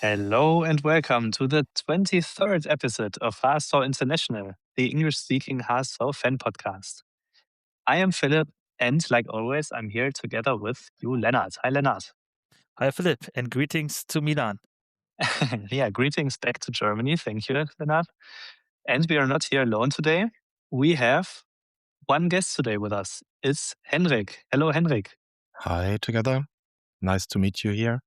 Hello and welcome to the 23rd episode of HSV International, the English-speaking HSV fan podcast. I am Philipp, and like always, I'm here together with you, Lennart. Hi, Lennart. Hi, Philipp, and greetings to Milan. Yeah, greetings back to Germany. Thank you, Lennart. And we are not here alone today. We have one guest today with us. It's Henrik. Hello, Henrik. Hi together. Nice to meet you here.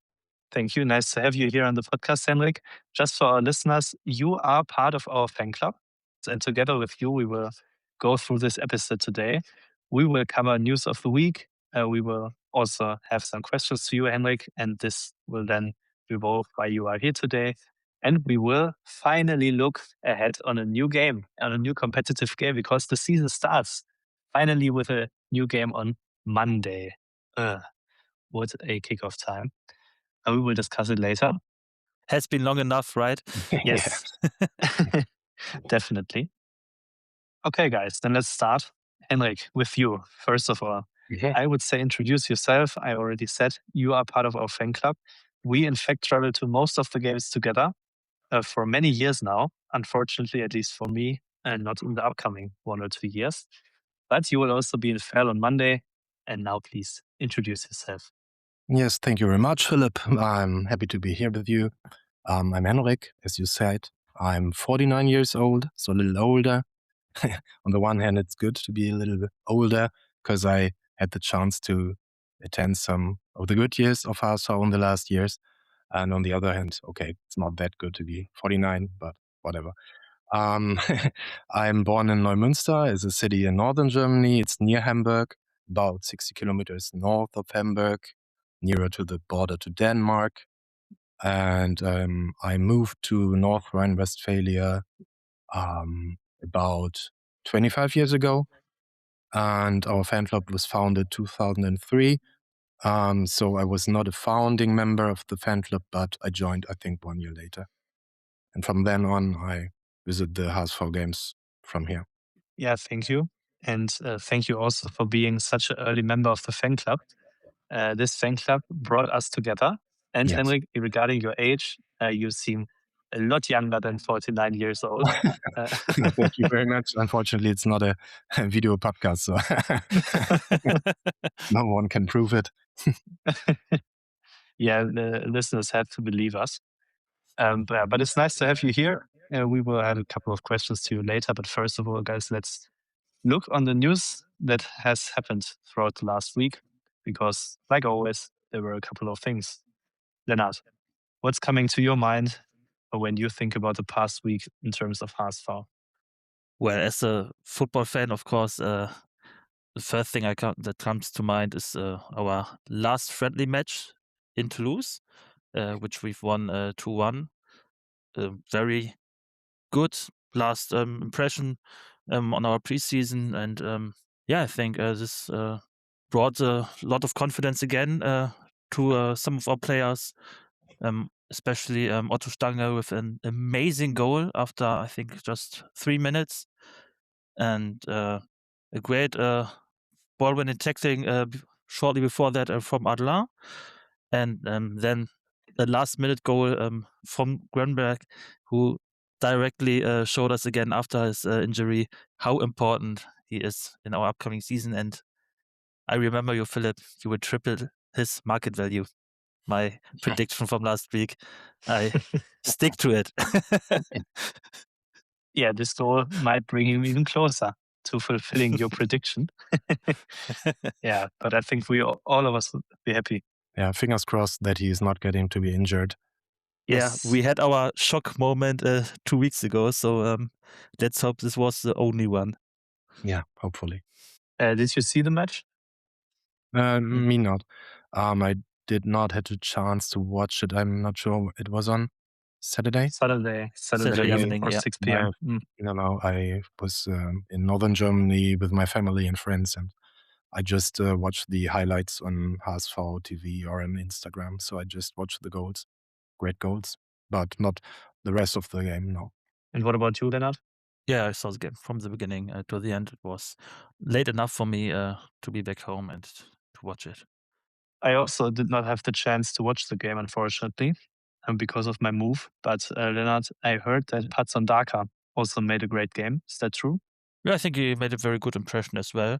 Thank you. Nice to have you here on the podcast, Henrik. Just for our listeners, you are part of our fan club. And together with you, we will go through this episode today. We will cover news of the week. We will also have some questions to you, Henrik. And this will then revolve why you are here today. And we will finally look ahead on a new game, on a new competitive game, because the season starts finally with a new game on Monday. What a kickoff time. We will discuss it later. Has been long enough, right? Yes, definitely. Okay, guys, then let's start. Henrik, with you, first of all. I would say introduce yourself. I already said you are part of our fan club. We, in fact, travel to most of the games together for many years now. Unfortunately, at least for me, and not in the upcoming 1 or 2 years. But you will also be in Verl on Monday. And now, please, introduce yourself. Yes, thank you very much, Philipp. I'm happy to be here with you. I'm Henrik, as you said. I'm 49 years old, so a little older. On the one hand, it's good to be a little bit older because I had the chance to attend some of the good years of HSV in the last years. And on the other hand, okay, it's not that good to be 49, but whatever. I'm born in Neumünster. It's a city in northern Germany. It's near Hamburg, about 60 kilometers north of Hamburg, nearer to the border to Denmark. And I moved to North Rhine-Westphalia about 25 years ago. And our fan club was founded 2003. So I was not a founding member of the fan club, but I joined, I think, 1 year later. And from then on, I visit the HSV games from here. Yeah, thank you. And thank you also for being such an early member of the fan club. This fan club brought us together. And Yes. Henrik, regarding your age, you seem a lot younger than 49 years old. Thank you very much. Unfortunately, it's not a video podcast, so no one can prove it. Yeah, the listeners have to believe us. But it's nice to have you here. We will add a couple of questions to you later. But first of all, guys, let's look on the news that has happened throughout the last week. Because, like always, there were a couple of things. Lennart, what's coming to your mind when you think about the past week in terms of HSV? Well, as a football fan, of course, the first thing that comes to mind is our last friendly match in Toulouse, which we've won 2-1. Very good last impression on our preseason. And I think this brought a lot of confidence again to some of our players, especially Otto Stange with an amazing goal after, I think, just 3 minutes. And a great ball-winning tackling shortly before that from Adler. And then a last-minute goal from Grönberg, who directly showed us again after his injury how important he is in our upcoming season. And I remember you, Philipp, you would triple his market value. My prediction from last week. I stick to it. Yeah, this goal might bring him even closer to fulfilling your prediction. Yeah, but I think all of us would be happy. Yeah, fingers crossed that he is not getting to be injured. Yes. Yeah, we had our shock moment 2 weeks ago, so let's hope this was the only one. Yeah, hopefully. Did you see the match? Me not. I did not have the chance to watch it. I'm not sure. It was on Saturday? Saturday evening, or yeah. 6 p.m. No, I was in northern Germany with my family and friends, and I just watched the highlights on HSV TV or on Instagram. So I just watched the goals, great goals, but not the rest of the game, no. And what about you, Lennart? Yeah, I saw the game from the beginning to the end. It was late enough for me to be back home and to watch it. I also did not have the chance to watch the game, unfortunately, because of my move. But Lennart, I heard that Patson Daka also made a great game. Is that true? Yeah, I think he made a very good impression as well.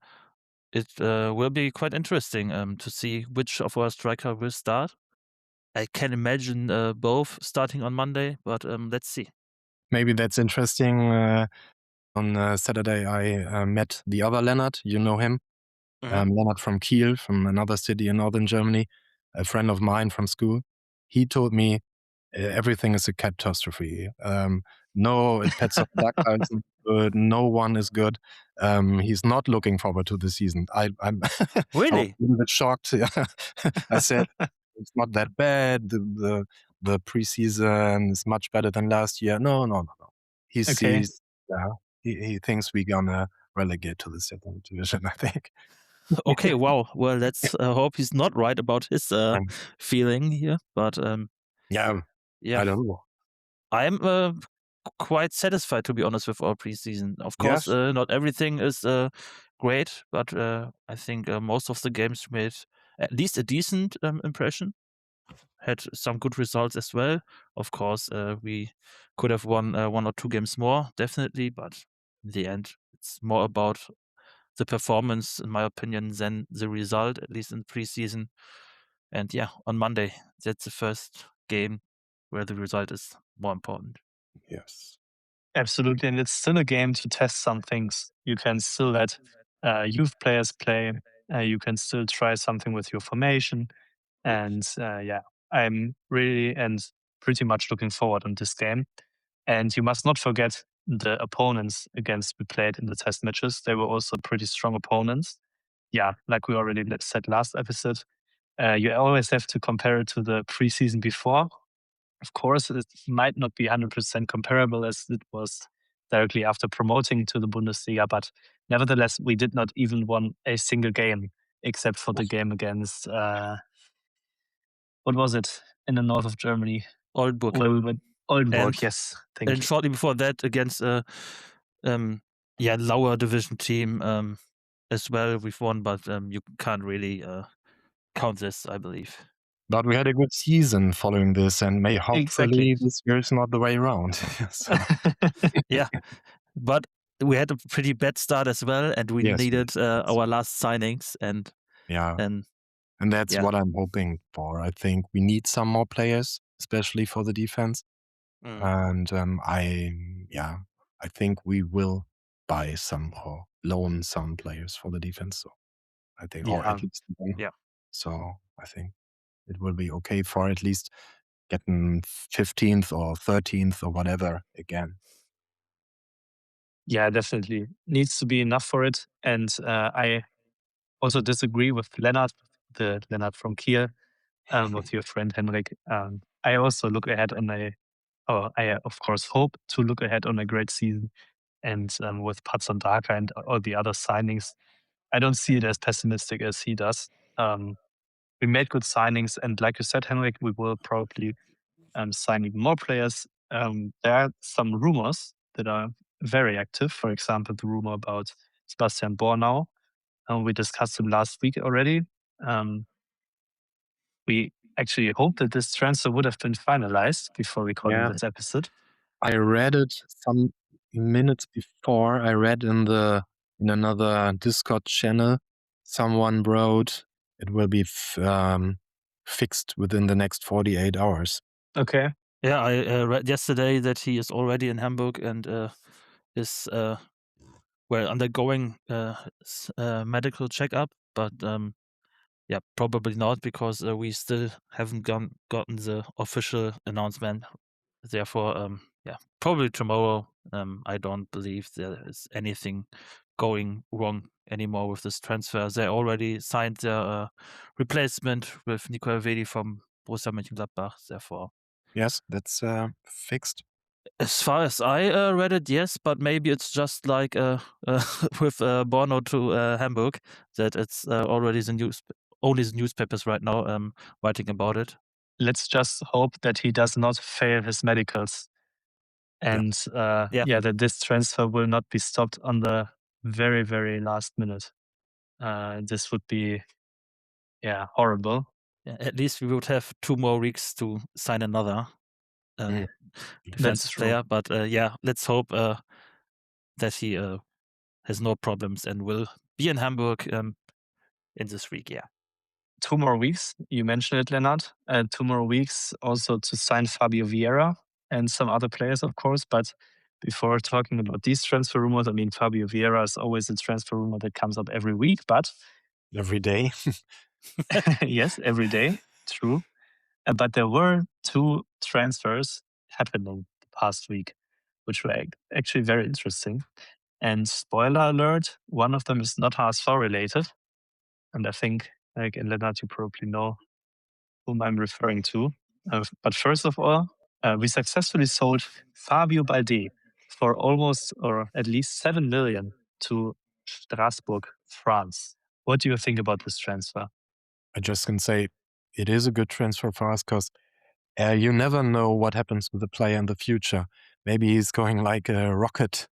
It will be quite interesting to see which of our striker will start. I can imagine both starting on Monday, but let's see. Maybe that's interesting. On Saturday, I met the other Lennart. You know him, Lennart from Kiel, from another city in northern Germany, a friend of mine from school. He told me everything is a catastrophe. No, Pets of Daka isn't good. No one is good. He's not looking forward to the season. I'm I was Really? a little bit shocked. I said it's not that bad. The preseason is much better than last year. No. He Okay. sees. Yeah, he thinks we're gonna relegate to the second division, I think. Okay, wow. Well, let's hope he's not right about his feeling here. But Yeah, yeah, I don't know. I'm quite satisfied, to be honest, with our preseason. Of course, Yes. not everything is great, but I think most of the games made at least a decent impression. Had some good results as well. Of course, we could have won 1 or 2 games more, definitely, but in the end, it's more about the performance, in my opinion, than the result, at least in preseason. And yeah, on Monday, that's the first game where the result is more important. Yes. Absolutely. And it's still a game to test some things. You can still let youth players play. You can still try something with your formation. And yeah, I'm really and pretty much looking forward on this game. And you must not forget the opponents against we played in the test matches. They were also pretty strong opponents. Yeah, like we already said last episode, you always have to compare it to the preseason before. Of course, it might not be 100% comparable as it was directly after promoting to the Bundesliga, but nevertheless, we did not even won a single game except for the game against what was it in the north of Germany? Oldenburg. Where we went Oldenburg, And- yes. Thank And you. shortly before that, against lower division team as well, we've won, but you can't really count this, I believe. But we had a good season following this, and hopefully Exactly. this year is not the way around. So, Yeah, but we had a pretty bad start as well, and we Yes, needed our last signings, and yeah, and and that's yeah. what I'm hoping for. I think we need some more players, especially for the defense. And I think we will buy some or loan some players for the defense. So I think, or Yeah. at least one. Yeah. So I think it will be okay for at least getting 15th or 13th or whatever again. Yeah, definitely. Needs to be enough for it. And I also disagree with Lennart, the Lennart from Kiel, with your friend Henrik. I also look ahead on I of course hope to look ahead on a great season. And with Patson Daka and all the other signings, I don't see it as pessimistic as he does. We made good signings, and like you said, Henrik, we will probably sign even more players. There are some rumors that are very active. For example, the rumor about Sebastian Bornau. We discussed him last week already. We actually hope that this transfer would have been finalized before recording Yeah. this episode. I read it some minutes before. I read in another Discord channel, someone wrote it will be fixed within the next 48 hours. Okay. Yeah, I read yesterday that he is already in Hamburg and is undergoing medical checkup, but yeah, probably not because we still haven't gotten the official announcement. Therefore, yeah, probably tomorrow. I don't believe there is anything going wrong anymore with this transfer. They already signed their replacement with Nico Elvedi from Borussia Mönchengladbach. Therefore, Yes, that's fixed. as far as I read it, yes, but maybe it's just like with Borno to Hamburg that it's already only the newspapers right now writing about it. Let's just hope that he does not fail his medicals. And that this transfer will not be stopped on the very, very last minute. This would be horrible. Yeah, at least we would have 2 more weeks to sign another defensive player. But let's hope that he has no problems and will be in Hamburg in this week. Yeah. 2 more weeks. You mentioned it, Lennart. 2 more weeks also to sign Fabio Vieira and some other players, of course. But before talking about these transfer rumors, I mean, Fabio Vieira is always a transfer rumor that comes up every week, but every day. Yes, every day. True. But there were 2 transfers happening the past week, which were actually very interesting. And spoiler alert, one of them is not HSV related. And I think, like in Lennart, you probably know whom I'm referring to. But first of all, we successfully sold Fabio Balde for almost, or at least 7 million to Strasbourg, France. What do you think about this transfer? I just can say it is a good transfer for us because you never know what happens with the player in the future. Maybe he's going like a rocket,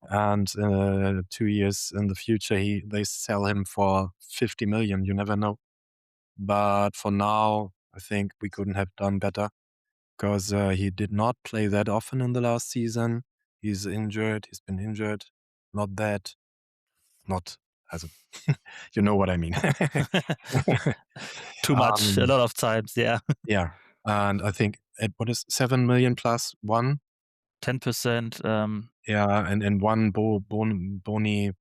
and 2 years in the future they sell him for 50 million. You never know. But for now, I think we couldn't have done better because he did not play that often in the last season. He's injured. He's been injured. Not as a you know what I mean. Too much, a lot of times, yeah. Yeah. And I think what is 7 million plus 1? 10%. Yeah, and 1 boni.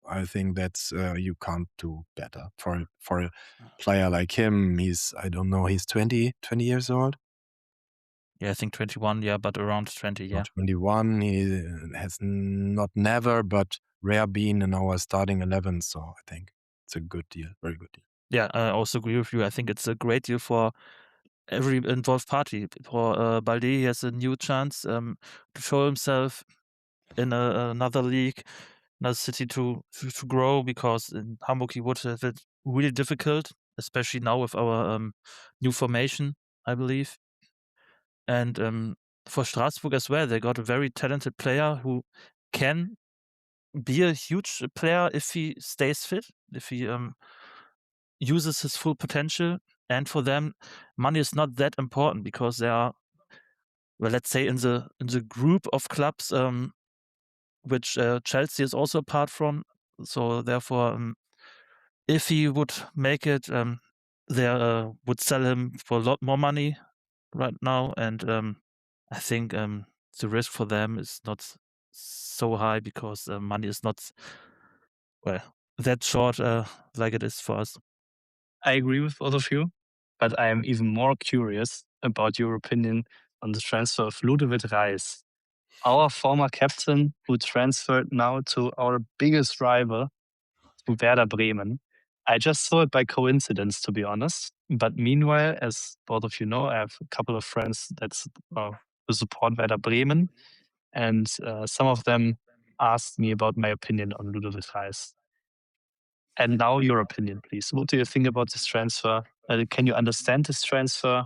I think that's you can't do better for a player like him. He's, I don't know, he's 20 years old. Yeah, I think 21. Yeah, but around 20. Yeah, 21. He has never but rare been in our starting 11. So I think it's a good deal, very good deal. Yeah, I also agree with you. I think it's a great deal for every involved party. For Balde, he has a new chance to show himself in another league, another city to grow, because in Hamburg he would have it really difficult, especially now with our new formation, I believe. And for Strasbourg as well, they got a very talented player who can be a huge player if he stays fit, if he uses his full potential. And for them, money is not that important because they are, well, let's say in the group of clubs which Chelsea is also apart from. So therefore, if he would make it, they would sell him for a lot more money right now. And I think the risk for them is not so high because money is not, well, that short like it is for us. I agree with both of you, but I am even more curious about your opinion on the transfer of Ludovit Reis, our former captain who transferred now to our biggest rival, to Werder Bremen. I just saw it by coincidence, to be honest. But meanwhile, as both of you know, I have a couple of friends who support Werder Bremen, and some of them asked me about my opinion on Ludovit Reis. And now your opinion, please. What do you think about this transfer? Can you understand this transfer?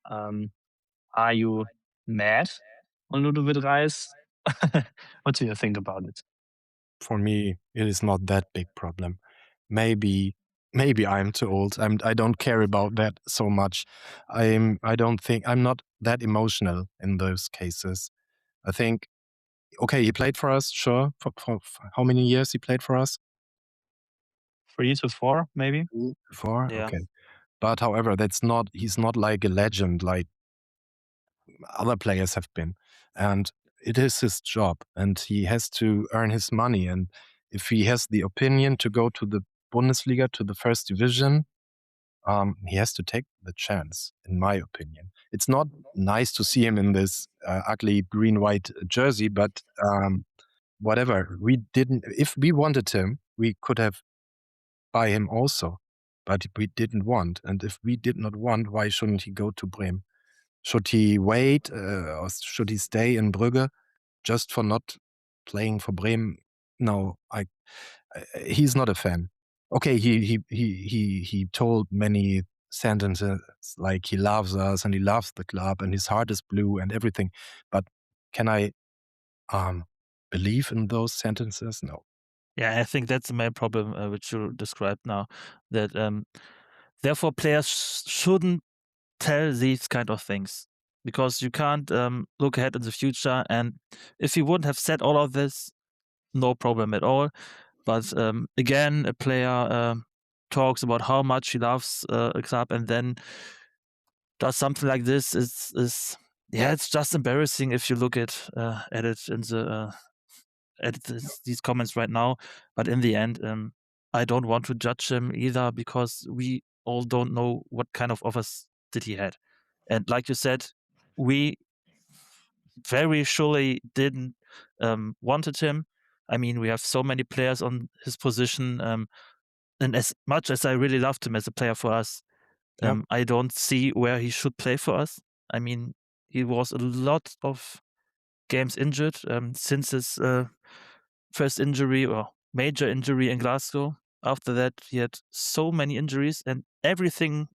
Are you mad on Ludovit Reis? What do you think about it? For me, it is not that big problem. Maybe I'm too old. I don't care about that so much. I'm not that emotional in those cases. I think, okay, he played for us, sure. For how many years he played for us? 3 to 4, maybe. 4, Yeah. okay. But however, he's not like a legend like other players have been, and it is his job, and he has to earn his money. And if he has the opinion to go to the Bundesliga, to the first division, he has to take the chance, in my opinion. It's not nice to see him in this ugly green-white jersey, but whatever. If we wanted him, we could have buy him also, but we didn't want. And if we did not want, why shouldn't he go to Bremen? Should he wait or should he stay in Brugge just for not playing for Bremen? No, he's not a fan. Okay, he told many sentences like he loves us and he loves the club and his heart is blue and everything. But can I believe in those sentences? No. Yeah, I think that's the main problem which you described now. That therefore players shouldn't tell these kind of things, because you can't look ahead in the future. And if he wouldn't have said all of this, no problem at all. But again, a player talks about how much he loves a club and then does something like this. Is it's just embarrassing if you look at it in the these comments right now. But in the end, I don't want to judge him either, because we all don't know what kind of offers did he had. And like you said, we very surely didn't wanted him. I mean, we have so many players on his position, and as much as I really loved him as a player for us, I don't see where he should play for us. I mean, he was a lot of games injured since his first injury or major injury in Glasgow. After that, he had so many injuries and everything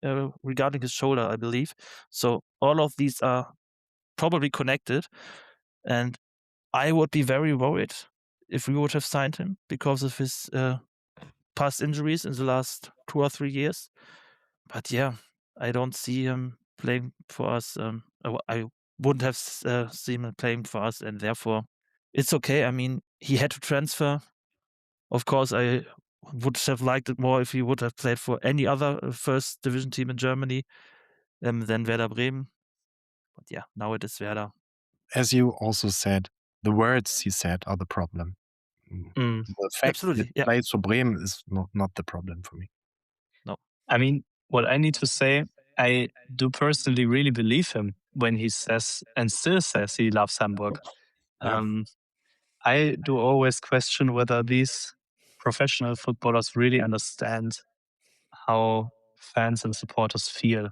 regarding his shoulder, I believe. So all of these are probably connected. And I would be very worried if we would have signed him because of his past injuries in the last 2 or 3 years. But yeah, I don't see him playing for us. I wouldn't have seen him playing for us, and therefore it's okay. I mean, he had to transfer. Of course, I would have liked it more if he would have played for any other first division team in Germany than Werder Bremen. But yeah, now it is Werder. As you also said, the words he said are the problem. The fact Absolutely, that he yeah. plays for Bremen is not the problem for me. No. I mean, what I need to say, I do personally really believe him when he says and still says he loves Hamburg. Yeah. I do always question whether these professional footballers really understand how fans and supporters feel,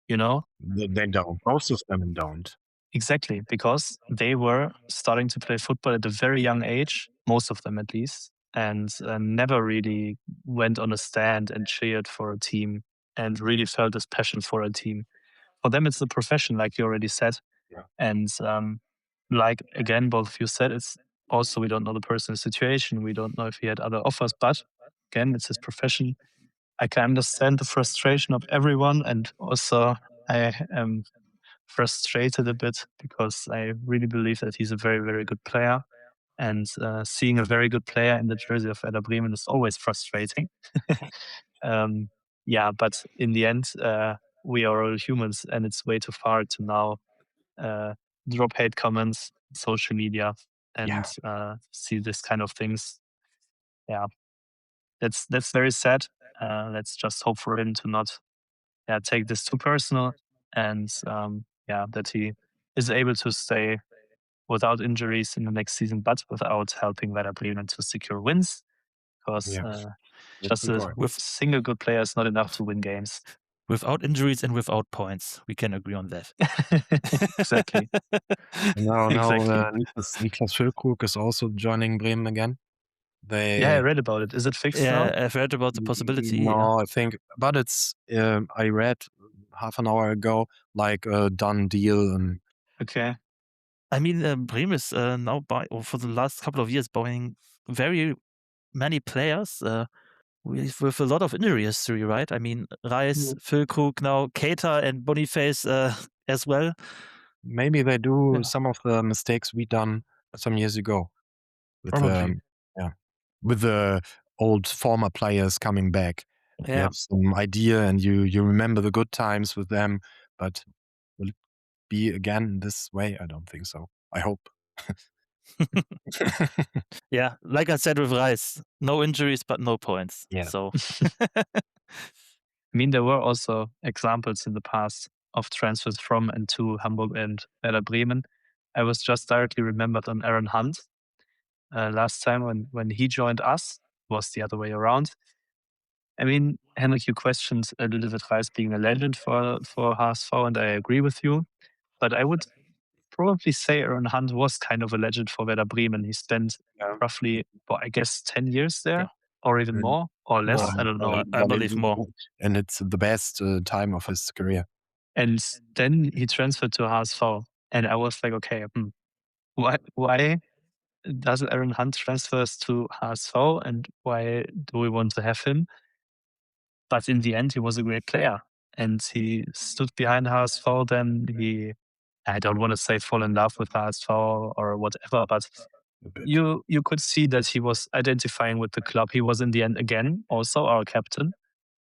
you know? They don't. Most of them don't. Exactly, because they were starting to play football at a very young age, most of them at least, and never really went on a stand and cheered for a team and really felt this passion for a team. For them, it's a profession, like you already said. Yeah. And like, again, both of you said, it's also, we don't know the personal situation. We don't know if he had other offers, but again, it's his profession. I can understand the frustration of everyone. And also, I am frustrated a bit because I really believe that he's a very, very good player. And seeing a very good player in the jersey of Werder Bremen is always frustrating. Yeah, but in the end, we are all humans, and it's way too far to now drop hate comments, social media, and see this kind of things. Yeah, that's very sad. Let's just hope for him to not take this too personal, and that he is able to stay without injuries in the next season, but without helping Werder Bremen to secure wins, because just a single good player is not enough to win games. Without injuries and without points, we can agree on that. Exactly. Now, Exactly. Niklas Füllkrug is also joining Bremen again. I read about it. Is it fixed now? Yeah, I've read about the possibility. No, I think, but it's. I read half an hour ago, like a done deal. And okay. I mean, Bremen is now for the last couple of years buying very many players with a lot of injury history, right? I mean, Reis, Füllkrug now, Keita and Boniface as well. Maybe they do some of the mistakes we done some years ago. With with the old former players coming back. You have some idea and you remember the good times with them, but will it be again this way? I don't think so. I hope. Yeah, like I said with Reis, no injuries but no points. Yeah. So I mean, there were also examples in the past of transfers from and to Hamburg and Werder Bremen. I was just directly remembered on Aaron Hunt. Last time when he joined us, was the other way around. I mean, Henrik, you questioned Ludovit Reis being a legend for HSV, and I agree with you. But I would probably say Aaron Hunt was kind of a legend for Werder Bremen. He spent roughly, I guess, 10 years there, or even more, or less. More. I don't know. I believe more. And it's the best time of his career. And then he transferred to HSV, and I was like, okay, why does Aaron Hunt transfers to HSV and why do we want to have him? But in the end, he was a great player and he stood behind HSV. Then I don't want to say fall in love with HSV or whatever, but you could see that he was identifying with the club. He was in the end again also our captain.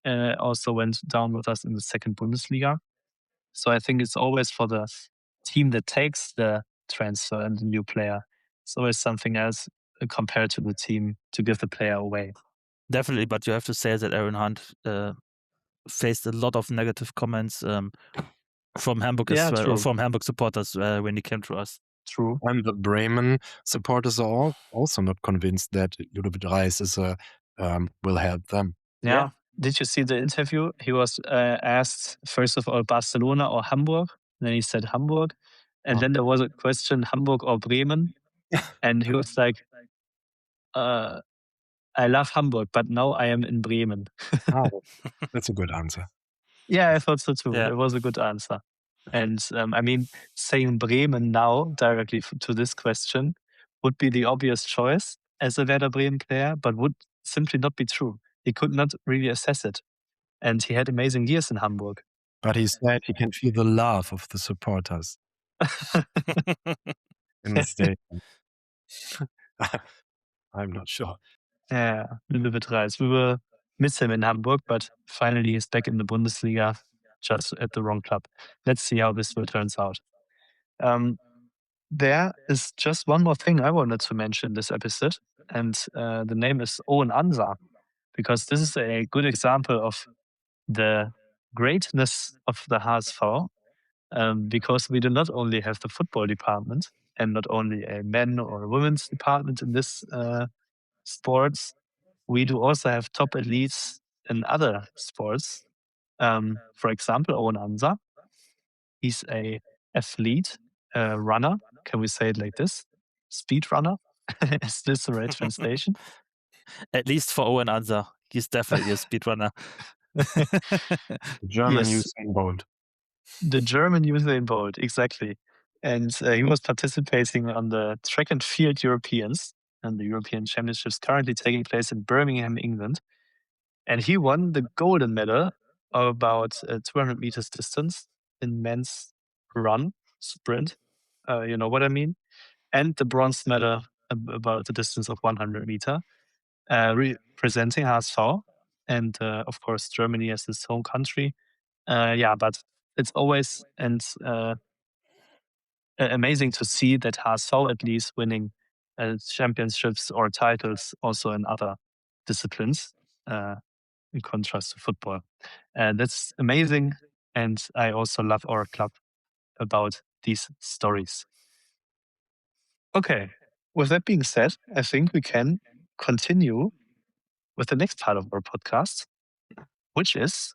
Also went down with us in the second Bundesliga. So I think it's always for the team that takes the transfer and the new player. It's always something else compared to the team to give the player away. Definitely, but you have to say that Aaron Hunt faced a lot of negative comments from Hamburg as well, or from Hamburg supporters when he came to us. True. And the Bremen supporters are also not convinced that Ludovit Reis will help them. Yeah. Did you see the interview? He was asked, first of all, Barcelona or Hamburg. And then he said Hamburg. And then there was a question, Hamburg or Bremen. And he was like, I love Hamburg, but now I am in Bremen. That's a good answer. Yeah, I thought so too. It was a good answer. And I mean, saying Bremen now directly to this question would be the obvious choice as a Werder Bremen player, but would simply not be true. He could not really assess it. And he had amazing years in Hamburg. But he said he can feel the love of the supporters in the stadium. I'm not sure. Yeah, Ludovit Reis. We will miss him in Hamburg, but finally he's back in the Bundesliga, just at the wrong club. Let's see how this will turns out. There is just one more thing I wanted to mention in this episode, and the name is Owen Ansah, because this is a good example of the greatness of the HSV, because we do not only have the football department and not only a men or a women's department in this sports, we do also have top elites in other sports. For example, Owen Ansah, he's a athlete, runner. Can we say it like this? Speed runner? Is this the right translation? At least for Owen Ansah, he's definitely a speedrunner. German Usain Bolt. The German Usain Bolt, exactly. And he was participating on the track and field Europeans and the European Championships currently taking place in Birmingham, England. And he won the golden medal of about 200 meters distance in men's run, sprint. You know what I mean? And the bronze medal about the distance of 100 meter, representing HSV and, of course, Germany as his home country. But it's always amazing to see that HSV at least winning championships or titles also in other disciplines, in contrast to football. That's amazing. And I also love our club about these stories. Okay, with that being said, I think we can continue with the next part of our podcast, which is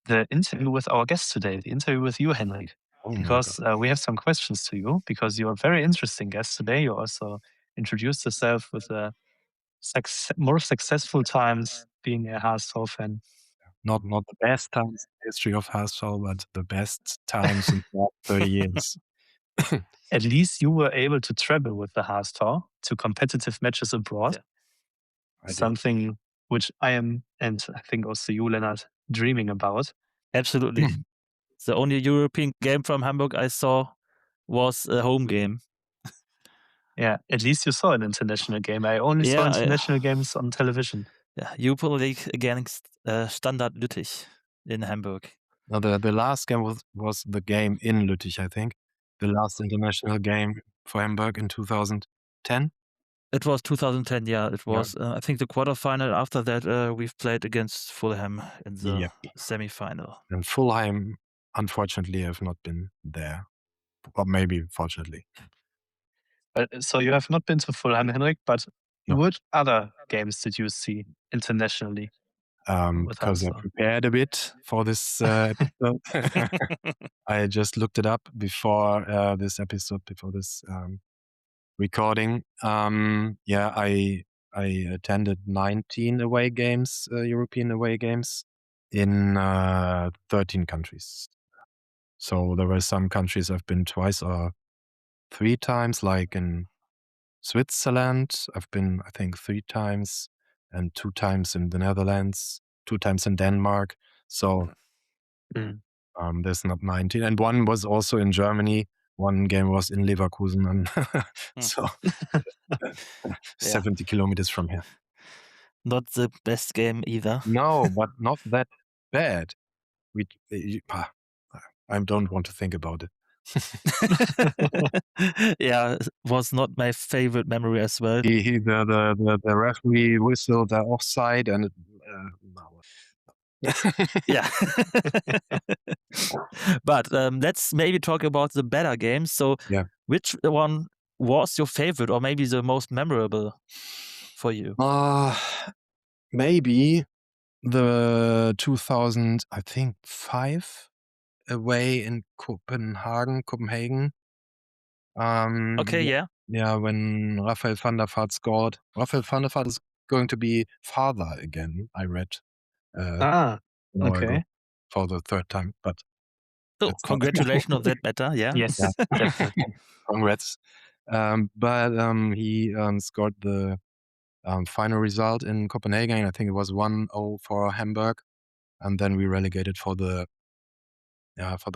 the interview with our guest today, the interview with you, Henrik. Because we have some questions to you, because you're a very interesting guest today. You also introduced yourself with more successful times being a HSV fan. Not the best times in the history of HSV, but the best times in the last 30 years. At least you were able to travel with the HSV to competitive matches abroad. Yeah. Something which I am, and I think also you, Lennart, dreaming about. Absolutely. The only European game from Hamburg I saw was a home game. Yeah, at least you saw an international game. I only saw international games on television. Yeah, Europa League against Standard Lüttich in Hamburg. No, the last game was the game in Lüttich, I think. The last international game for Hamburg in 2010. It was 2010, yeah. It was, I think, the quarterfinal. After that, we've played against Fulham in the semi-final. And Fulham, unfortunately, have not been there. Or maybe fortunately. So you have not been to Fulham, Henrik, but what other games did you see internationally? Because I prepared a bit for this episode. I just looked it up before this episode, before this recording. I attended 19 away games, European away games in 13 countries. So there were some countries I've been twice or 3 times, like in Switzerland. I've been, I think, 3 times, and 2 times in the Netherlands, 2 times in Denmark. So there's not 19. And one was also in Germany. One game was in Leverkusen, and so 70 kilometers from here. Not the best game either. No, but not that bad. I don't want to think about it. Yeah, it was not my favorite memory as well. The referee whistled the offside, and Yeah. But let's maybe talk about the better games. So which one was your favorite, or maybe the most memorable for you? Maybe the 2005 away in Copenhagen. Okay, yeah. Yeah, when Raphael van der Vaart scored. Raphael van der Vaart is going to be father again, I read. Okay. For the 3rd time, but congratulations on that matter, yeah. Yes, definitely. Congrats. But he scored the final result in Copenhagen. I think it was 1-0 for Hamburg, and then we relegated for the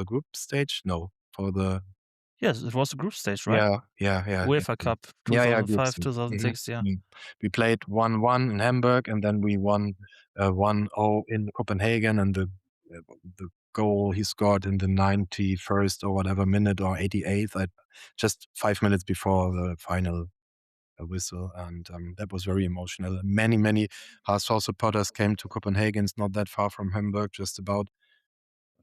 group stage. No, for the Yes, it was a group stage, right? Yeah. UEFA Cup 2005, 2006. Yeah. We played 1-1 in Hamburg, and then we won 1-0 in Copenhagen, and the goal he scored in the 91st or whatever minute, or 88th, just 5 minutes before the final whistle, and that was very emotional. Many HSV supporters came to Copenhagen. It's not that far from Hamburg, just about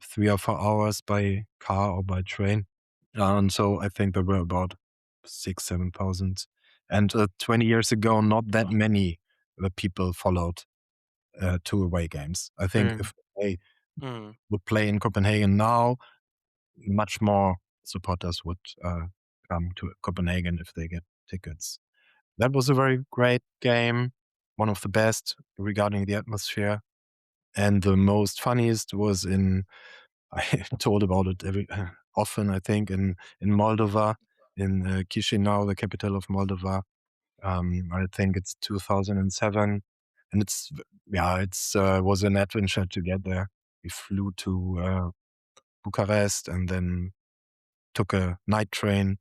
3 or 4 hours by car or by train. And so I think there were about 6,000-7,000. And 20 years ago, not that many people followed 2 away games. I think if they would play in Copenhagen now, much more supporters would come to Copenhagen if they get tickets. That was a very great game, one of the best regarding the atmosphere. And the most funniest was I told about it often, I think, in Moldova, in Chisinau, the capital of Moldova. I think it's 2007, and it was an adventure to get there. We flew to Bucharest and then took a night train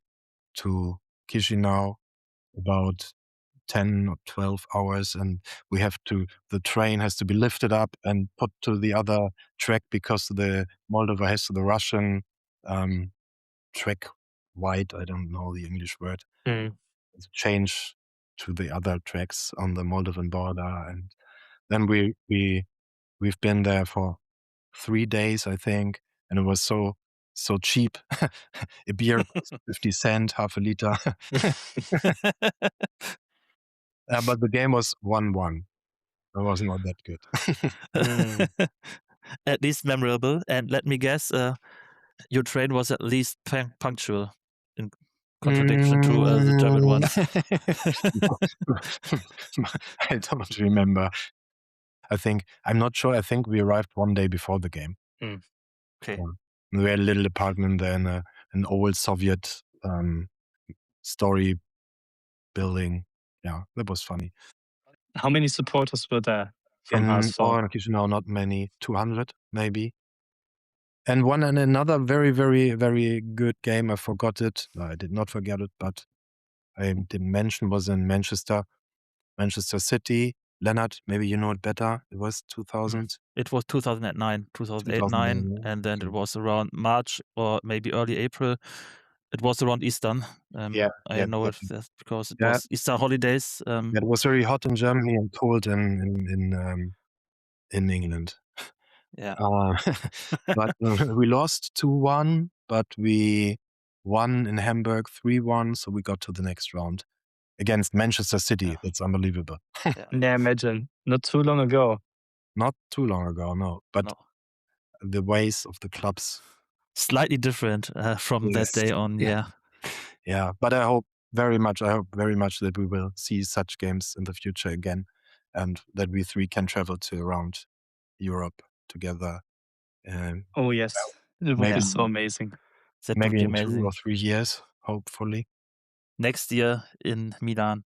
to Chisinau, about 10 or 12 hours, and the train has to be lifted up and put to the other track, because the Moldova has the Russian track white, I don't know the English word, change to the other tracks on the Moldovan border. And then we've been there for 3 days, I think, and it was so cheap. A beer was 50 cents, half a liter. But the game was 1-1. It was not that good. At least memorable. And let me guess, your train was at least punctual, in contradiction to the German ones. I don't remember. I'm not sure. I think we arrived 1 day before the game. Okay. We had a little apartment there in an old Soviet story building. Yeah, that was funny. How many supporters were there from HSV? In Chisinau, not many, 200 maybe. And another very, very, very good game, I forgot it. No, I did not forget it, but I didn't mention, was in Manchester City. Lennart, maybe you know it better. It was 2000. It was 2008, 2009, and then it was around March or maybe early April. It was around Easter. I know it because it was Easter holidays. It was very hot in Germany and cold in England. Yeah. But we lost 2-1, but we won in Hamburg 3-1, so we got to the next round against Manchester City. Yeah. That's unbelievable. Yeah, imagine. Not too long ago. Not too long ago, no. But the ways of the clubs slightly different from that day on. Yeah, but I hope very much that we will see such games in the future again, and that we three can travel to around Europe together. Oh yes, it would be so amazing. That maybe would be in amazing. 2 or 3 years. hopefully. Next year in Milan.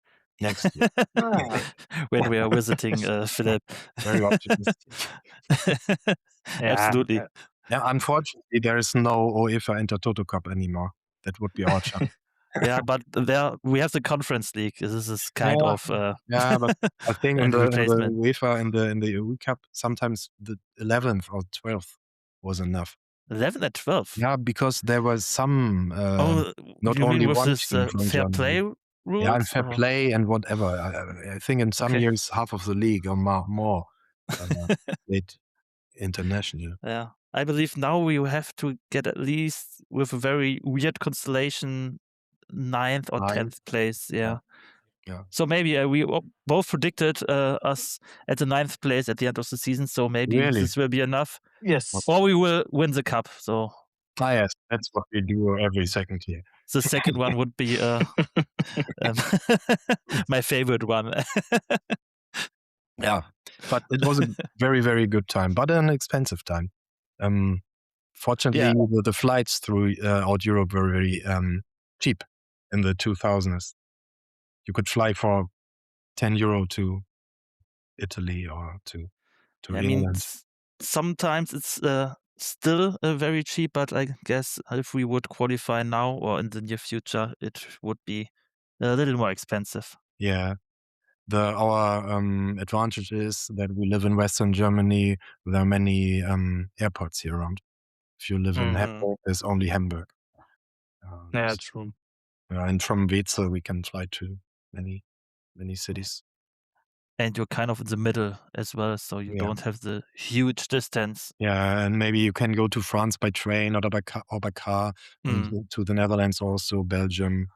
Next year. When we are visiting Philipp. Very optimistic. Absolutely. Yeah, unfortunately, there is no UEFA Intertoto Cup anymore. That would be our chance. Yeah, but there we have the Conference League. This is kind of yeah, but I think in the replacement. UEFA in the EU Cup, sometimes the 11th or 12th was enough. 11 and 12. Yeah, because there was some not you only mean with one this team from fair Germany. play rules? Yeah, and fair play and whatever. I think in some years half of the league or more played international. Yeah, I believe now we have to get at least with a very weird constellation 9th or 10th place. Yeah. So maybe we both predicted us at the 9th place at the end of the season. So maybe this will be enough. Yes. Or we will win the cup. So. Yes, that's what we do every second year. The second one would be my favorite one. Yeah, but it was a very, very good time, but an expensive time. Fortunately, the flights throughout Europe were very cheap in the 2000s. You could fly for €10 to Italy or to England. I mean, sometimes it's still very cheap, but I guess if we would qualify now or in the near future, it would be a little more expensive. Yeah. Our advantage is that we live in Western Germany. There are many airports here around. If you live in Hamburg, there's only Hamburg. Yeah, true. And from Wetzel, we can fly to many cities. And you're kind of in the middle as well, so you don't have the huge distance. Yeah, and maybe you can go to France by train or by car, and to the Netherlands also, Belgium,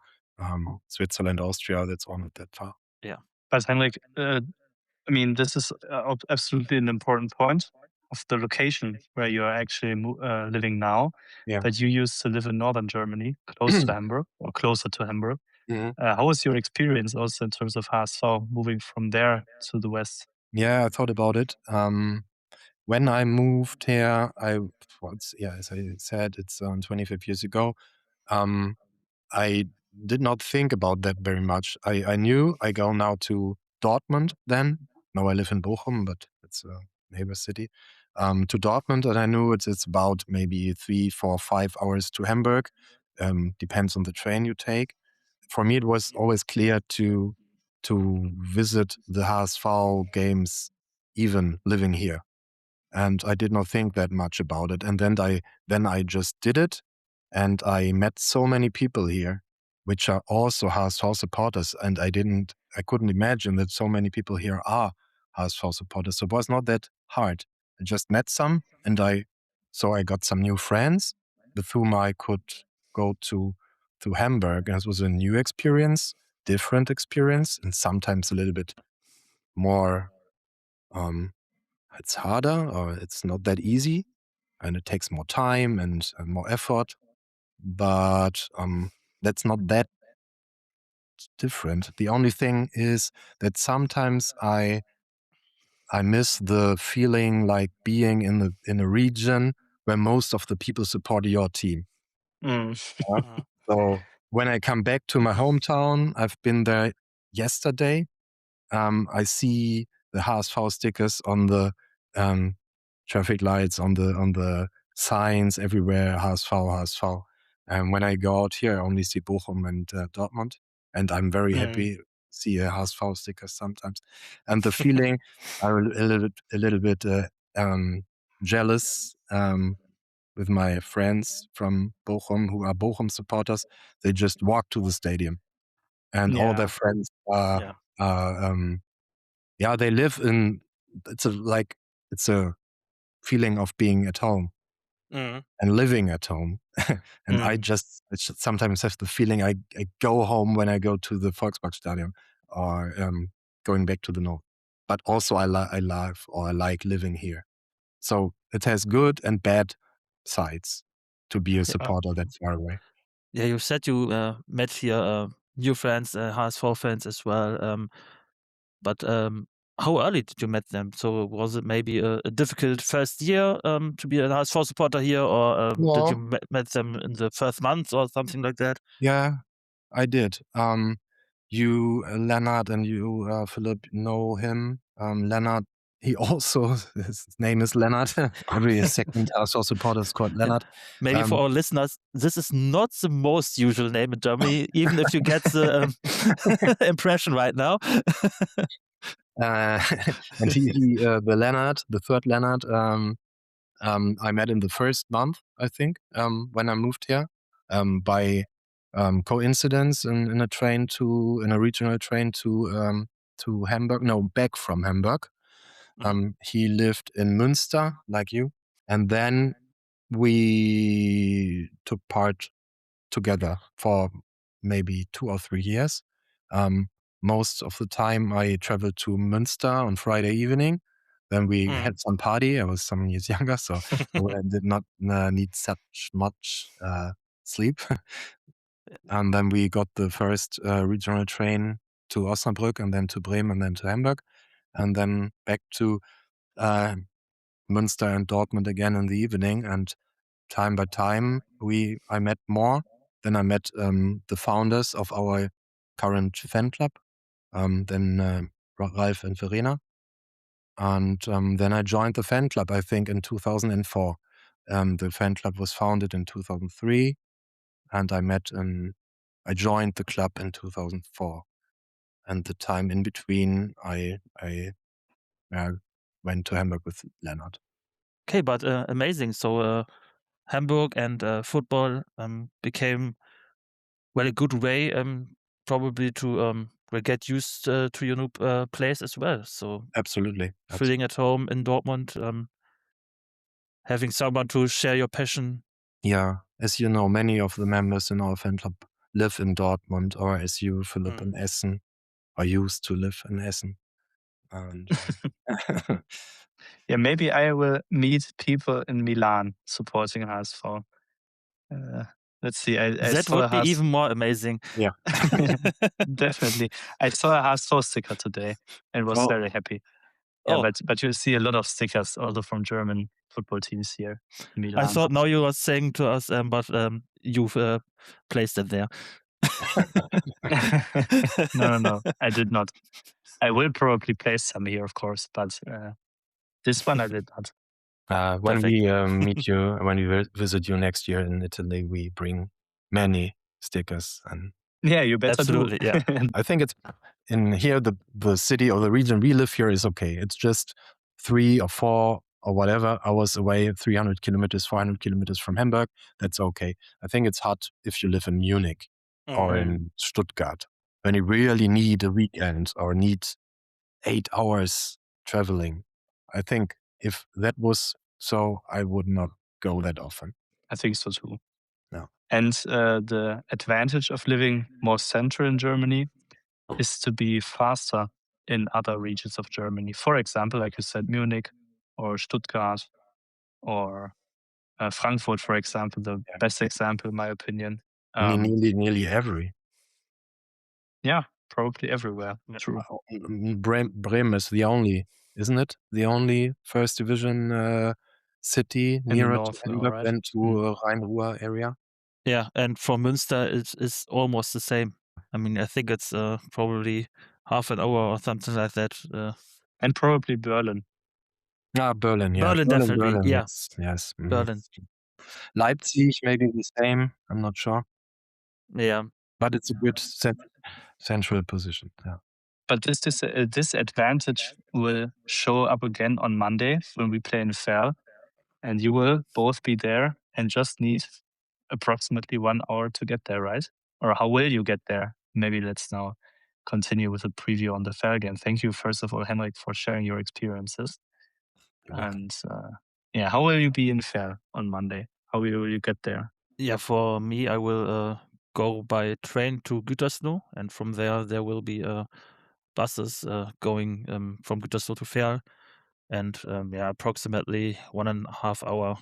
Switzerland, Austria. That's all not that far. Yeah. But Henrik, I mean, this is absolutely an important point of the location where you are actually living now. Yeah. But you used to live in northern Germany, close to Hamburg or closer to Hamburg. How was your experience also in terms of HSV moving from there to the west? Yeah, I thought about it. When I moved here, as I said, it's 25 years ago. I did not think about that very much. I knew I go now to Dortmund then. Now I live in Bochum, but it's a neighbor city. To Dortmund, and I knew it's about maybe 3, 4, 5 hours to Hamburg. Depends on the train you take. For me, it was always clear to visit the HSV games, even living here. And I did not think that much about it. And then I just did it, and I met so many people here, which are also HSV supporters. And I couldn't imagine that so many people here are HSV supporters. So it was not that hard. I just met some, and I got some new friends with whom I could go to Hamburg. And it was a new experience, different experience, and sometimes a little bit more. It's harder, or it's not that easy, and it takes more time and more effort. But that's not that different. The only thing is that sometimes I miss the feeling like being in a region where most of the people support your team. So when I come back to my hometown, I've been there yesterday. I see the HSV stickers on the traffic lights, on the signs everywhere, HSV. And when I go out here, I only see Bochum and Dortmund, and I'm very happy to see a HSV sticker sometimes. And the feeling, I'm a little bit jealous with my friends from Bochum who are Bochum supporters. They just walk to the stadium, and all their friends are they live in. It's a feeling of being at home and living at home. And I sometimes have the feeling I go home when I go to the Volksparkstadion or going back to the north. But also I like living here. So it has good and bad sides to be a supporter that far away. Yeah, you said you met here new friends, HSV fans as well. But how early did you meet them? So was it maybe a difficult first year to be a HSV supporter here, or did you met them in the first month or something like that? Yeah, I did. You, Lennart, and you, Philipp, know him. Lennart, he also, his name is Lennart. Every second HSV supporter is called Lennart. Maybe for our listeners, this is not the most usual name in Germany, even if you get the impression right now. And the Lennart, the third Lennart, I met in the first month, I think, when I moved here, by coincidence in a regional train to Hamburg. No, back from Hamburg. He lived in Münster, like you, and then we took part together for maybe 2 or 3 years. Most of the time I traveled to Münster on Friday evening. Then we had some party. I was some years younger, so I did not need such much sleep. And then we got the first regional train to Osnabrück, and then to Bremen, and then to Hamburg, and then back to Münster and Dortmund again in the evening. And time by time, I met more. Then I met the founders of our current fan club, then Ralf and Verena. And then I joined the fan club, I think, in 2004. The fan club was founded in 2003, and I joined the club in 2004. And the time in between, I went to Hamburg with Lennart. Okay, but amazing. So Hamburg and football became a good way probably to get used to your new place as well. So Absolutely. feeling at home in Dortmund, having someone to share your passion. Yeah, as you know, many of the members in our fan club live in Dortmund, or as you, Philipp, in Essen, or used to live in Essen. And yeah, maybe I will meet people in Milan supporting HSV. Let's see. That would be even more amazing. Yeah. Definitely. I saw a HSV sticker today and was very happy. Yeah, but you see a lot of stickers also from German football teams here in Milan. I thought now you were saying to us, but you've placed it there. No, I did not. I will probably place some here, of course, but this one I did not. When we meet you, when we visit you next year in Italy, we bring many stickers. And yeah, you better absolutely, do. Yeah. I think it's in here, the city or the region we live here is okay. It's just 3 or 4 or whatever hours away, 300 kilometers, 400 kilometers from Hamburg. That's okay. I think it's hard if you live in Munich or in Stuttgart, when you really need a weekend or need 8 hours traveling. I think if that was so, I would not go that often. I think so too. No. And the advantage of living more central in Germany is to be faster in other regions of Germany. For example, like you said, Munich or Stuttgart or Frankfurt, for example, the best example, in my opinion. Nearly every. Yeah, probably everywhere. True. Bremen is the only, isn't it? The only first division city nearer to Hamburg than to Rhein-Ruhr area. Yeah, and for Münster, it's almost the same. I mean, I think it's probably half an hour or something like that. And probably Berlin. Berlin, yeah. Berlin, definitely. Berlin, yeah. Yes. Berlin. Leipzig, maybe the same. I'm not sure. Yeah. But it's a good central position. Yeah. But this advantage will show up again on Monday when we play in Verl, and you will both be there and just need approximately 1 hour to get there, right? Or how will you get there? Maybe let's now continue with a preview on the Verl game. Thank you, first of all, Henrik, for sharing your experiences. And how will you be in Verl on Monday? How will you get there? Yeah, for me, I will go by train to Gütersloh, and from there will be buses going from Gütersloh to Verl, and approximately 1.5 hours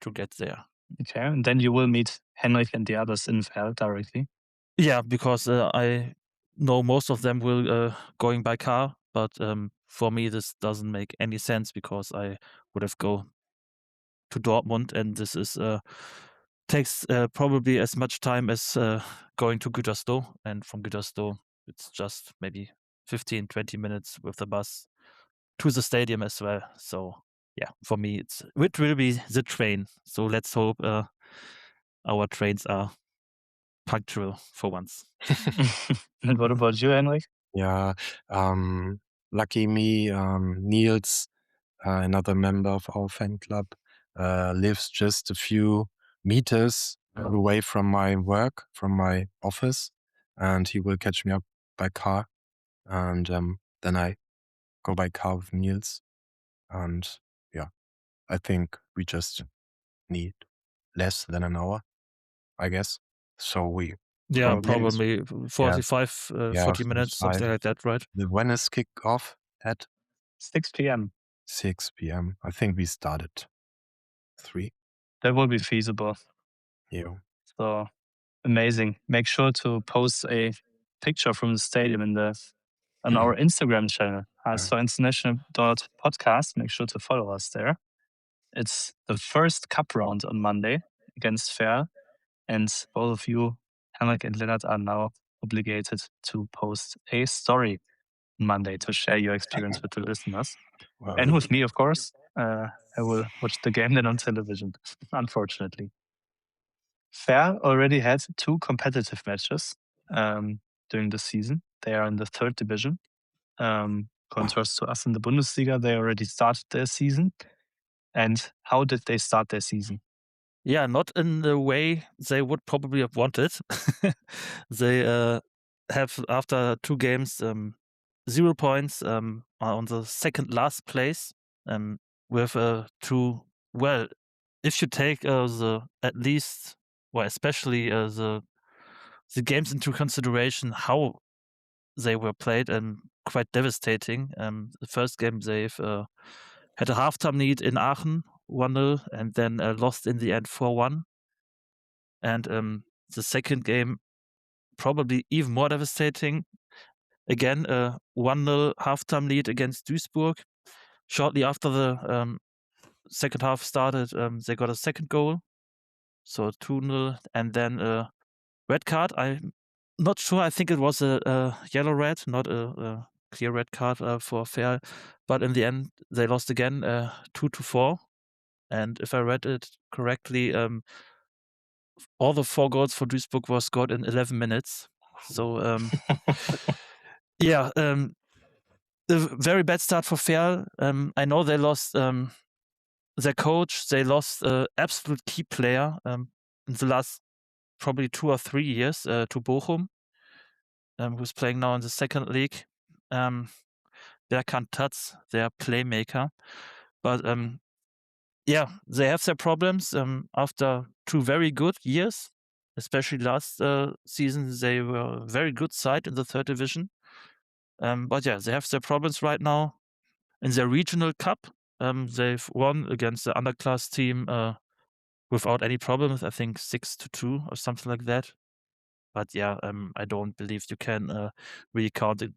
to get there. Okay, and then you will meet Henrik and the others in Verl directly? Yeah, because I know most of them will going by car, but for me this doesn't make any sense because I would have go to Dortmund, and this is takes probably as much time as going to Gütersloh, and from Gütersloh it's just maybe 15-20 minutes with the bus to the stadium as well. So yeah, for me it will be the train. So let's hope our trains are punctual for once. And what about you, Henrik? Yeah, lucky me, Niels, another member of our fan club, lives just a few meters away from my work, from my office, and he will catch me up by car, and then I go by car with Niels, and yeah, I think we just need less than an hour, I guess. So we Yeah, probably- probably 45, 40 minutes, 45. something like that, right? When is kick off at 6 p.m. 6 p.m. I think we started 3. That will be feasible. Yeah. So amazing. Make sure to post a picture from the stadium on our Instagram channel, hsvinternational.podcast. Make sure to follow us there. It's the first cup round on Monday against Verl, and both of you, Henrik and Lennart, are now obligated to post a story on Monday to share your experience with the listeners. Well, And with me, of course. I will watch the game then on television, unfortunately. Verl already had 2 competitive matches during the season. They are in the 3rd division. Contrast to us in the Bundesliga, they already started their season. And how did they start their season? Yeah, not in the way they would probably have wanted. They have, after 2 games, 0 points, are on the second last place, with 2. Well, if you take at least, well, especially the games into consideration, how they were played, and quite devastating. The first game they've had a halftime lead in Aachen, 1-0, and then lost in the end 4-1. And the second game, probably even more devastating. Again, 1-0 halftime lead against Duisburg. Shortly after the second half started, they got a second goal, so 2-0, and then a red card. I'm not sure. I think it was a yellow red, not a clear red card for Verl. But in the end, they lost again, 2-4. And if I read it correctly, all the 4 goals for Duisburg were scored in 11 minutes. So yeah, a very bad start for Verl. I know they lost their coach. They lost absolute key player in the last probably 2 or 3 years to Bochum, who's playing now in the second league. Berkan Tatz, their playmaker. But yeah, they have their problems after 2 very good years. Especially last season, they were a very good side in the 3rd division. But yeah, they have their problems right now. In their regional cup, they've won against the underclass team without any problems. I think 6-2 or something like that. But yeah, I don't believe you can really count a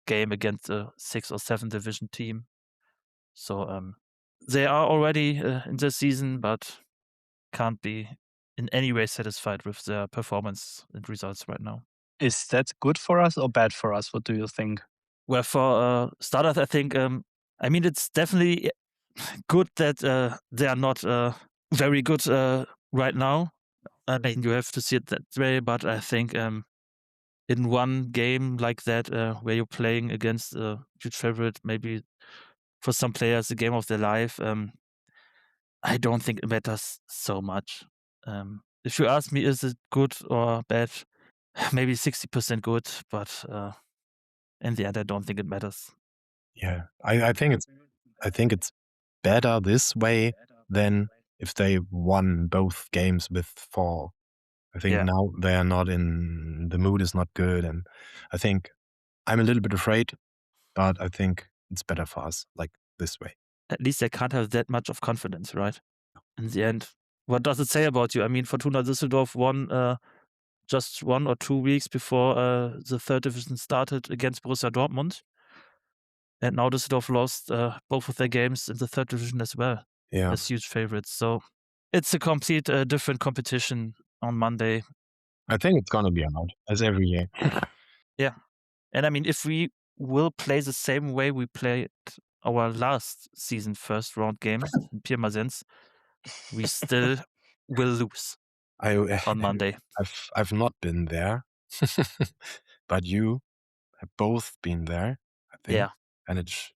game against a 6 or 7 division team. So they are already in the season, but can't be in any way satisfied with their performance and results right now. Is that good for us or bad for us? What do you think? Well, for starters, I think, I mean, it's definitely good that they are not very good right now. I mean, you have to see it that way, but I think in one game like that, where you're playing against a huge favorite, maybe for some players, the game of their life, I don't think it matters so much. If you ask me, is it good or bad? Maybe 60% good, but in the end, I don't think it matters. Yeah, I think it's better this way than if they won both games with 4. I think Yeah. now they are not in the mood is not good, and I think I'm a little bit afraid, but I think it's better for us like this way. At least they can't have that much of confidence, right? In the end, what does it say about you? I mean, Fortuna Düsseldorf won just 1 or 2 weeks before the 3rd division started against Borussia Dortmund. And now Düsseldorf lost both of their games in the third division as well, as huge favorites. So it's a complete different competition on Monday. I think it's going to be hard, as every year. Yeah. And I mean, if we will play the same way we played our last season first round game in Pirmasens, we still will lose on Monday. I've not been there, but you have both been there, I think. Yeah. And it's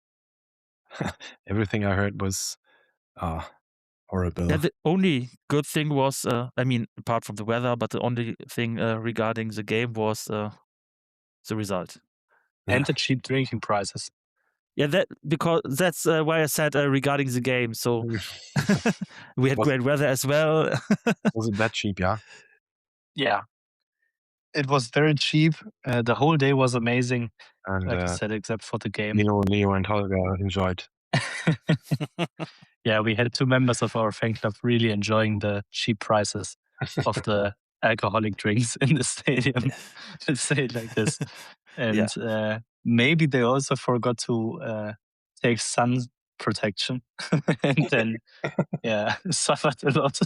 everything I heard was horrible. Yeah, the only good thing was, I mean, apart from the weather, but the only thing regarding the game was the result. And the cheap drinking prices. Yeah, because that's why I said regarding the game. So we had great weather as well. Was it that cheap? Yeah. Yeah. It was very cheap. The whole day was amazing, And like I said, except for the game. Leo and Holger enjoyed. Yeah, we had 2 members of our fan club really enjoying the cheap prices of the alcoholic drinks in the stadium. Let's say it like this. And maybe they also forgot to take sun protection and then suffered a lot.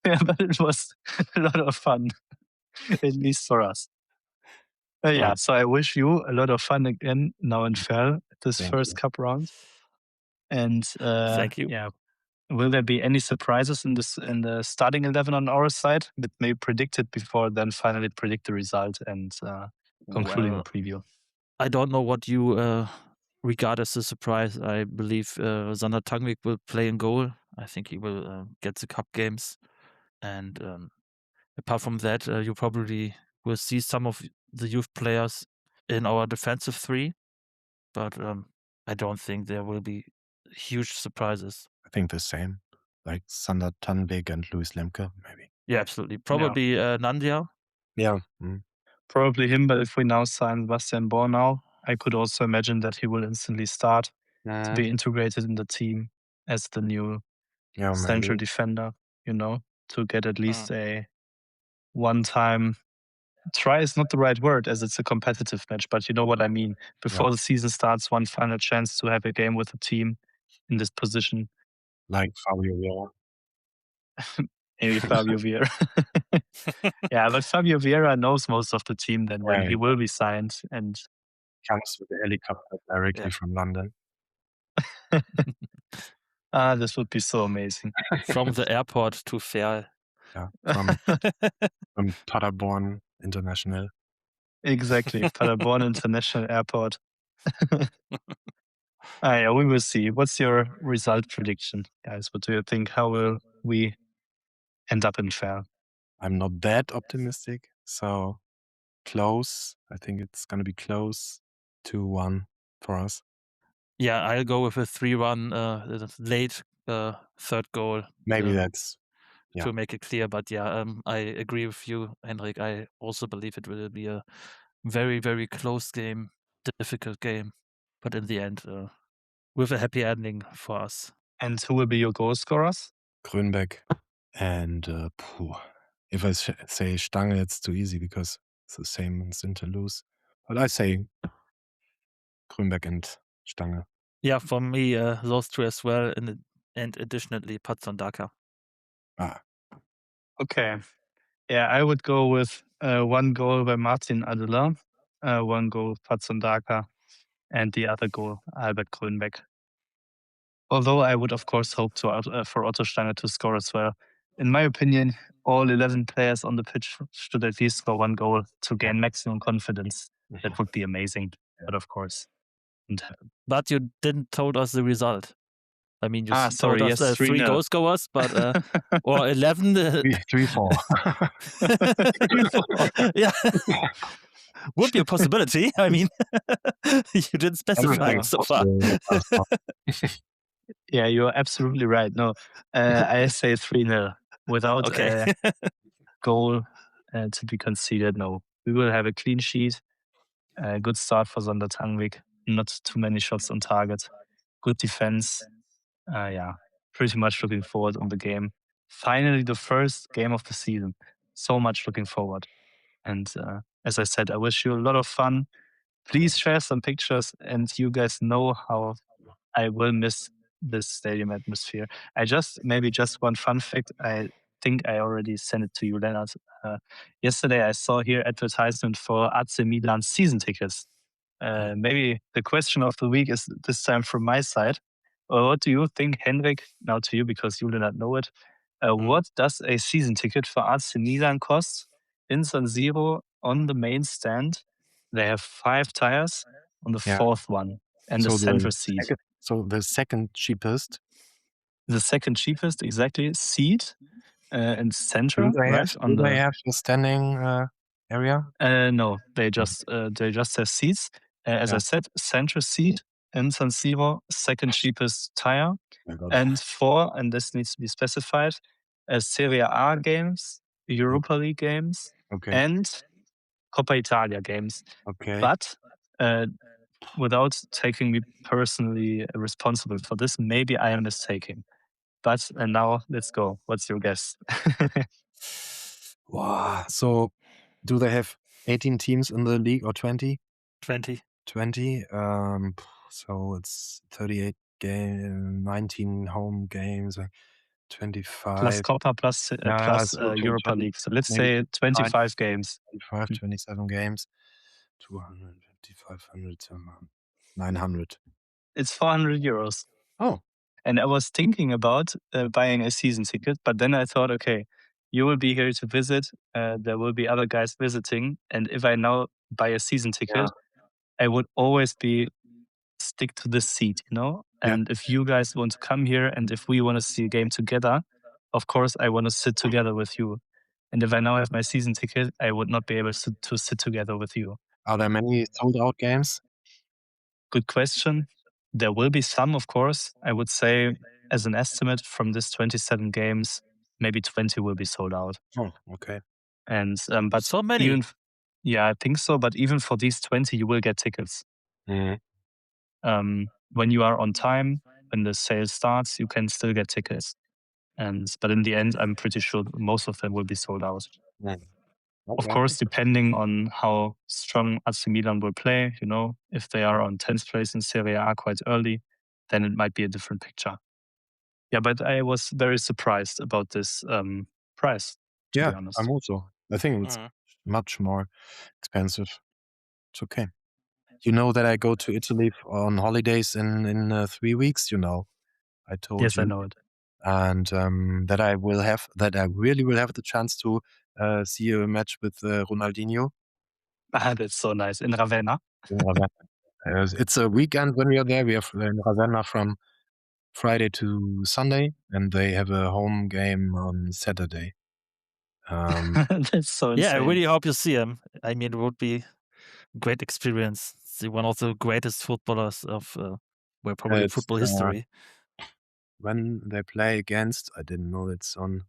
Yeah, but it was a lot of fun, at least for us. So I wish you a lot of fun again now in Verl, this first cup round. And thank you. Yeah, will there be any surprises in the starting 11 on our side? But maybe predict it before, then finally predict the result and concluding the preview. I don't know what you regard as a surprise. I believe Sander Tangvik will play in goal. I think he will get the cup games. And apart from that, you probably will see some of the youth players in our defensive three. But I don't think there will be huge surprises. I think the same, like Sander Tangvik and Luis Lemke, maybe. Yeah, absolutely. Probably Nandia. Yeah. Probably him, but if we now sign Bastian Bornau, I could also imagine that he will instantly start to be integrated in the team as the new central defender, to get at least a one-time try is not the right word, as it's a competitive match, but you know what I mean. Before the season starts, one final chance to have a game with the team in this position. Like Fabio Vieira. Maybe Fabio Vieira. Yeah, but Fabio Vieira knows most of the team then when he will be signed and comes with a helicopter directly from London. This would be so amazing. From the airport to Verl. Yeah, from Paderborn International. Exactly, Paderborn International Airport. We will see. What's your result prediction, guys? What do you think? How will we end up in Verl? I'm not that optimistic, so close. I think it's going to be close, 2-1 for us. Yeah, I'll go with a 3-1 late third goal. Maybe that's to make it clear. But I agree with you, Henrik. I also believe it will be a very, very close game, difficult game, but in the end, with a happy ending for us. And who will be your goal scorers? Grönbeck. And if I say Stange, it's too easy because it's the same as in Toulouse. But I say Grönbeck and Stange. Yeah, for me, those two as well, and additionally Patson Daka. Okay. Yeah, I would go with 1 goal by Martin Adela, 1 goal Patson Daka, and the other goal Albert Grönbeck. Although I would, of course, hope for Otto Stange to score as well. In my opinion, all 11 players on the pitch should at least score 1 goal to gain maximum confidence. That would be amazing. But of course, wouldn't happen. But you didn't told us the result. I mean, you told us 3 3 goal scorers, but or 11. 3-4. Yeah. Would be a possibility. I mean, you didn't specify so far. Yeah, you're absolutely right. No, I say 3-0 without a goal to be conceded. No, we will have a clean sheet. A good start for Sander Tangvik. Not too many shots on target. Good defense. Pretty much looking forward on the game. Finally, the first game of the season. So much looking forward. And as I said, I wish you a lot of fun please share some pictures, and you guys know how I will miss this stadium atmosphere. Maybe just one fun fact. I think I already sent it to you, Lennart. Yesterday I saw here advertisement for AC Milan season tickets. Maybe the question of the week is this time from my side. What do you think, Henrik? Now to you, because you do not know it. What does a season ticket for AC Milan cost in San Siro on the main stand? They have 5 tires on the 4th one and the center seat. So the second cheapest. The second cheapest, exactly, seat and center, right? Do they have a standing area? No, they just have seats. As I said, center seat in San Siro, second cheapest tire, and 4, and this needs to be specified, Serie A games, Europa League games, and Coppa Italia games. But without taking me personally responsible for this, maybe I am mistaken. But now let's go. What's your guess? Wow. So do they have 18 teams in the league or 20? 20. 20. So it's 38 games, 19 home games, 25. Plus Coppa, plus Europa League. So let's say 25 games. 25, 27 games. 250, 500, 900. It's 400 euros. Oh. And I was thinking about buying a season ticket, but then I thought, okay, you will be here to visit. There will be other guys visiting. And if I now buy a season ticket, I would always stick to this seat, you know? And if you guys want to come here and if we want to see a game together, of course, I want to sit together with you. And if I now have my season ticket, I would not be able to sit together with you. Are there many sold out games? Good question. There will be some, of course. I would say, as an estimate, from this 27 games, maybe 20 will be sold out. Oh, okay. And but so many. Yeah, I think so. But even for these 20, you will get tickets. Mm-hmm. When you are on time, when the sale starts, you can still get tickets. But in the end, I'm pretty sure most of them will be sold out. Okay. Of course, depending on how strong AC Milan will play, you know, if they are on 10th place in Serie A quite early, then it might be a different picture. Yeah, but I was very surprised about this price, to be honest. I'm also. I think it's much more expensive. It's okay. You know that I go to Italy on holidays in 3 weeks, you know. I told you. Yes, I know it. And that I really will have the chance to see a match with Ronaldinho. That's so nice. In Ravenna? In Ravenna. It's a weekend when we are there. We are in Ravenna from Friday to Sunday, and they have a home game on Saturday. That's so insane. Yeah, I really hope you see him. I mean, it would be a great experience. See one of the greatest footballers of probably football history. When they play against, I didn't know it's on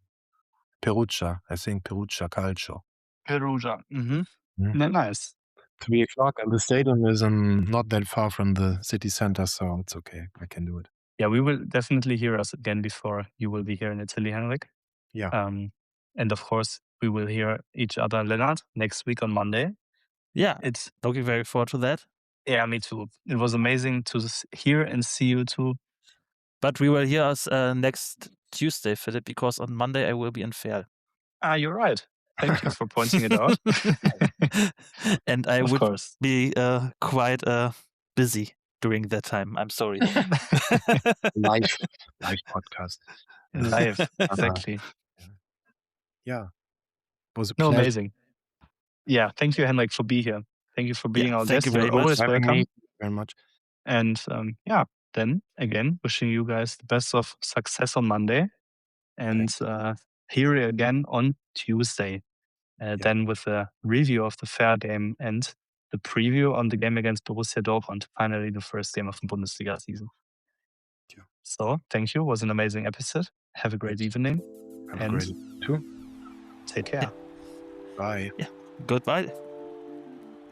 Perugia. I think Perugia Calcio. Perugia. Nice. 3 o'clock, and the stadium is not that far from the city center, so it's okay. I can do it. Yeah, we will definitely hear us again before you will be here in Italy, Henrik. Yeah. And of course, we will hear each other, Lennart, next week on Monday. Yeah, looking very forward to that. Yeah, me too. It was amazing to hear and see you too. But we will hear us next Tuesday, Philipp, because on Monday I will be in Verl. You're right. Thank you for pointing it out. And I would be quite busy during that time. I'm sorry. Live podcast. Live, exactly. Yeah. It was a pleasure. Amazing. Yeah, thank you, Henrik, for being here. Thank you for being our guest. You're always welcome. Thank you very much. And then again, wishing you guys the best of success on Monday. And here again on Tuesday. Then with a review of the Fair game and the preview on the game against Borussia Dortmund, finally the first game of the Bundesliga season. Yeah. So thank you. It was an amazing episode. Have a great evening. Have a great too. Take care. Bye. Yeah. Goodbye.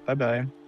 Bye-bye.